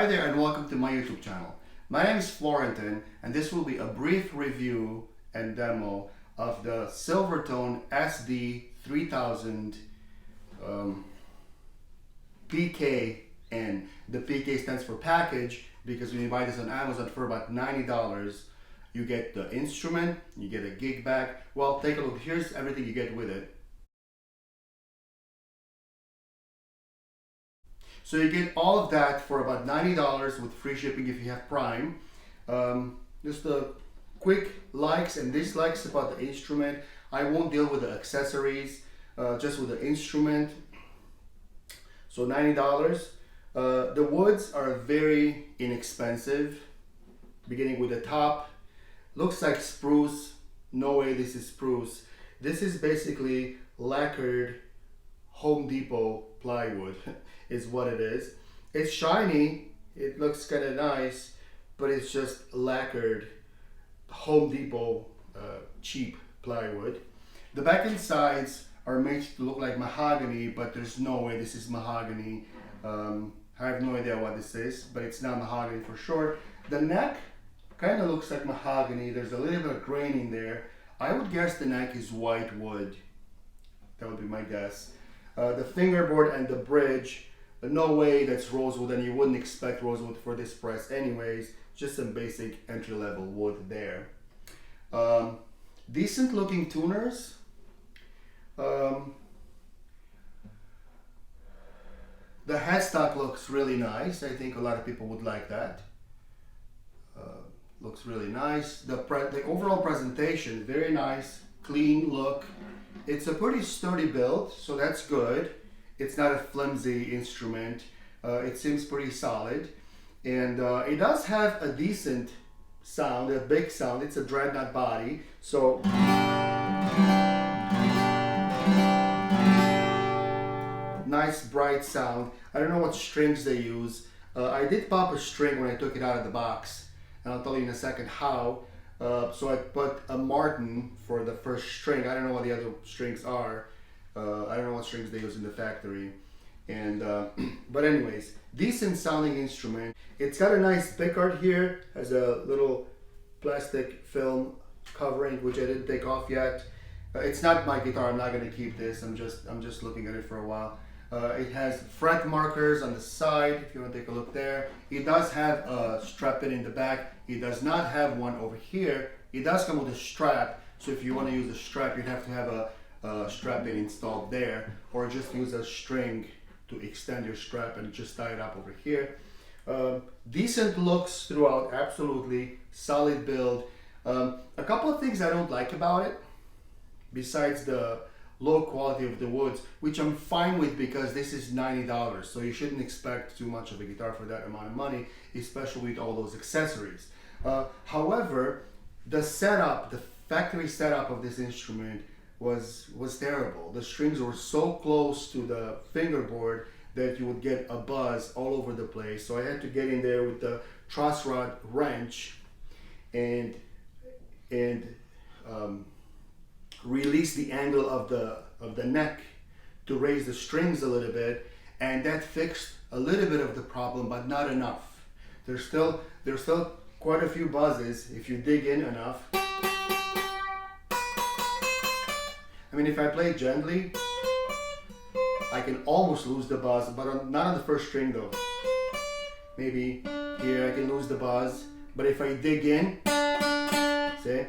Hi there and welcome to my YouTube channel. My name is Silvertone and this will be a brief review and demo of the Silvertone SD3000 PKN. The PK stands for package because when you buy this on Amazon for about $90, you get the instrument, you get a gig bag. Well, take a look. Here's everything you get with it. So you get all of that for about $90 with free shipping if you have Prime. Just the quick likes and dislikes about the instrument. I won't deal with the accessories, just with the instrument. So $90. The woods are very inexpensive. Beginning with the top, looks like spruce. No way this is spruce. This is basically lacquered Home Depot plywood is what it is. It's shiny, it looks kind of nice, but it's just lacquered Home Depot cheap plywood. The back and sides are made to look like mahogany, but there's no way this is mahogany. I have no idea what this is, but it's not mahogany for sure. The neck kind of looks like mahogany. There's a little bit of grain in there. I would guess the neck is white wood. That would be my guess. The fingerboard and the bridge, no way that's rosewood, and you wouldn't expect rosewood for this price anyways. Just some basic entry-level wood there. Decent looking tuners. The headstock looks really nice. I think a lot of people would like that. Looks really nice. The overall presentation, very nice, clean look. It's a pretty sturdy build, so that's good. It's not a flimsy instrument. It seems pretty solid. And it does have a decent sound, a big sound. It's a dreadnought body, so nice bright sound. I don't know what strings they use. I did pop a string when I took it out of the box, and I'll tell you in a second how. So I put a Martin for the first string. I don't know what the other strings are. I don't know what strings they use in the factory. And but anyways, decent sounding instrument. It's got a nice pickguard here. Has a little plastic film covering, which I didn't take off yet. It's not my guitar. I'm not gonna keep this. I'm just looking at it for a while. It has fret markers on the side, if you want to take a look there. It does have a strap pin in the back. It does not have one over here. It does come with a strap, so if you want to use a strap, you'd have to have a strap pin installed there, or just use a string to extend your strap and just tie it up over here. Decent looks throughout, absolutely. Solid build. A couple of things I don't like about it, besides the low quality of the woods, which I'm fine with because this is $90, so you shouldn't expect too much of a guitar for that amount of money, especially with all those accessories. However, the setup, the factory setup of this instrument was terrible. The strings were so close to the fingerboard that you would get a buzz all over the place. So I had to get in there with the truss rod wrench and release the angle of the neck to raise the strings a little bit, and that fixed a little bit of the problem, but not enough. There's still quite a few buzzes if you dig in enough. I mean, if I play gently, I can almost lose the buzz, but not on the first string though. Maybe here I can lose the buzz, but if I dig in, see?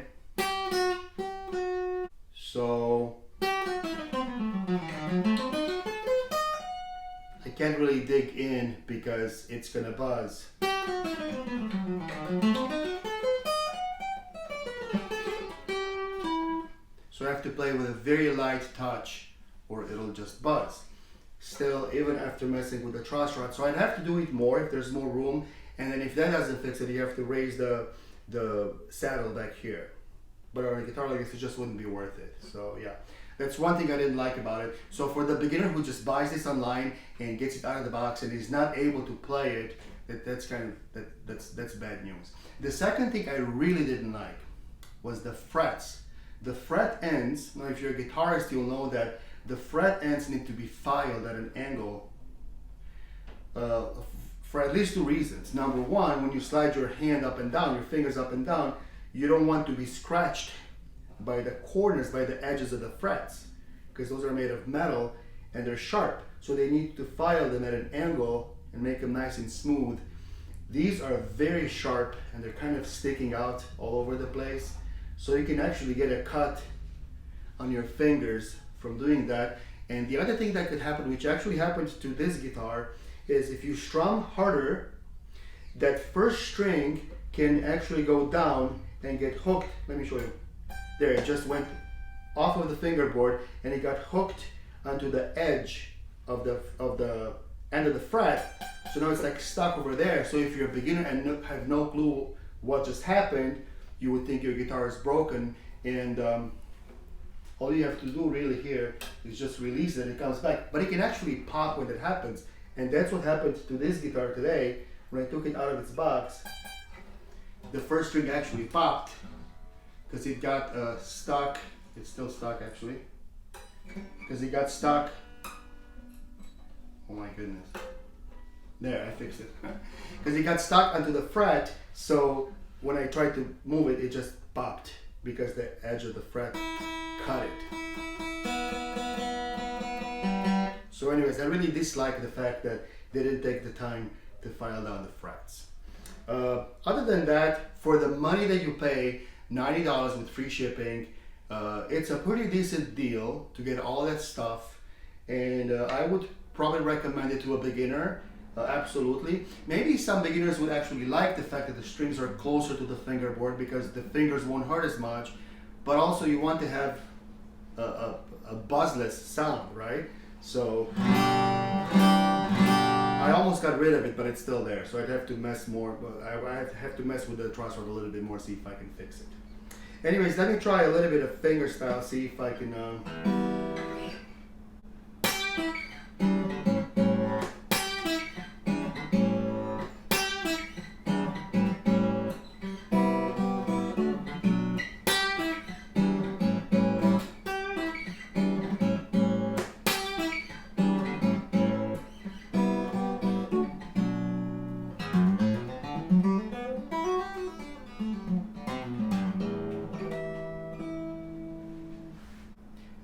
So I can't really dig in because it's gonna buzz. So I have to play with a very light touch or it'll just buzz. Still, even after messing with the truss rod, so I'd have to do it more if there's more room, and then if that doesn't fix it, you have to raise the saddle back here. But on a guitar like this, it just wouldn't be worth it. So yeah, that's one thing I didn't like about it. So for the beginner who just buys this online and gets it out of the box and is not able to play it, that's bad news. The second thing I really didn't like was the frets. The fret ends. Now, if you're a guitarist, you'll know that the fret ends need to be filed at an angle for at least two reasons. Number one, when you slide your hand up and down, your fingers up and down, you don't want to be scratched by the corners, by the edges of the frets, because those are made of metal and they're sharp. So they need to file them at an angle and make them nice and smooth. These are very sharp and they're kind of sticking out all over the place. So you can actually get a cut on your fingers from doing that. And the other thing that could happen, which actually happened to this guitar, is if you strum harder, that first string can actually go down and get hooked. Let me show you. There, it just went off of the fingerboard and it got hooked onto the edge of the end of the fret. So now it's like stuck over there. So if you're a beginner and have no clue what just happened, you would think your guitar is broken, and all you have to do really here is just release it and it comes back. But it can actually pop when it happens. And that's what happened to this guitar today. When I took it out of its box, the first string actually popped because it got stuck. It's still stuck actually. Because it got stuck. Oh my goodness. There, I fixed it. Because it got stuck onto the fret, so when I tried to move it, it just popped because the edge of the fret cut it. So anyways, I really dislike the fact that they didn't take the time to file down the frets. Other than that, for the money that you pay, $90 with free shipping, it's a pretty decent deal to get all that stuff, and I would probably recommend it to a beginner. Absolutely. Maybe some beginners would actually like the fact that the strings are closer to the fingerboard because the fingers won't hurt as much, but also you want to have a buzzless sound, right? So I almost got rid of it, but it's still there, so I'd have to mess more, but I'd have to mess with the truss rod a little bit more, see if I can fix it. Anyways, let me try a little bit of finger style, see if I can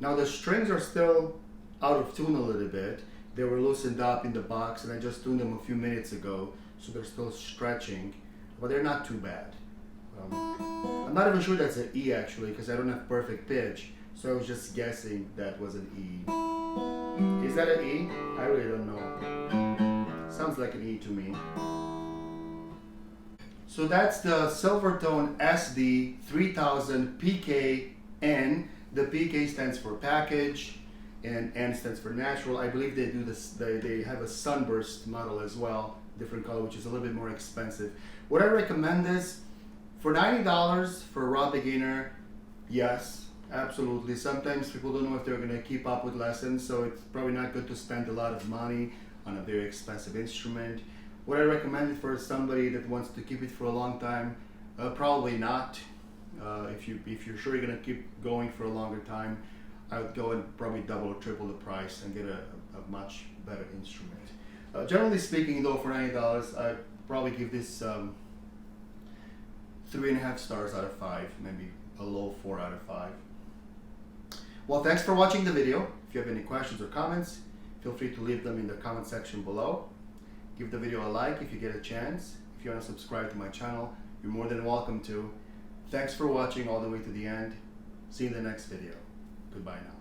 Now the strings are still out of tune a little bit. They were loosened up in the box and I just tuned them a few minutes ago, so they're still stretching, but they're not too bad. I'm not even sure that's an E actually, because I don't have perfect pitch, so I was just guessing that was an E. Is that an E? I really don't know. Sounds like an E to me. So that's the Silvertone SD3000 PKN. The PK stands for package and N stands for natural. I believe they do this, they have a sunburst model as well, different color, which is a little bit more expensive. Would I recommend this? For $90 for a raw beginner, yes, absolutely. Sometimes people don't know if they're gonna keep up with lessons, so it's probably not good to spend a lot of money on a very expensive instrument. Would I recommend it for somebody that wants to keep it for a long time? Probably not. If you're sure you're gonna keep going for a longer time, I would go and probably double or triple the price and get a much better instrument. Generally speaking though, for $90, I'd probably give this 3.5 stars out of 5, maybe a low 4 out of 5. Well, thanks for watching the video. If you have any questions or comments, feel free to leave them in the comment section below. Give the video a like if you get a chance. If you want to subscribe to my channel, you're more than welcome to. Thanks for watching all the way to the end. See you in the next video. Goodbye now.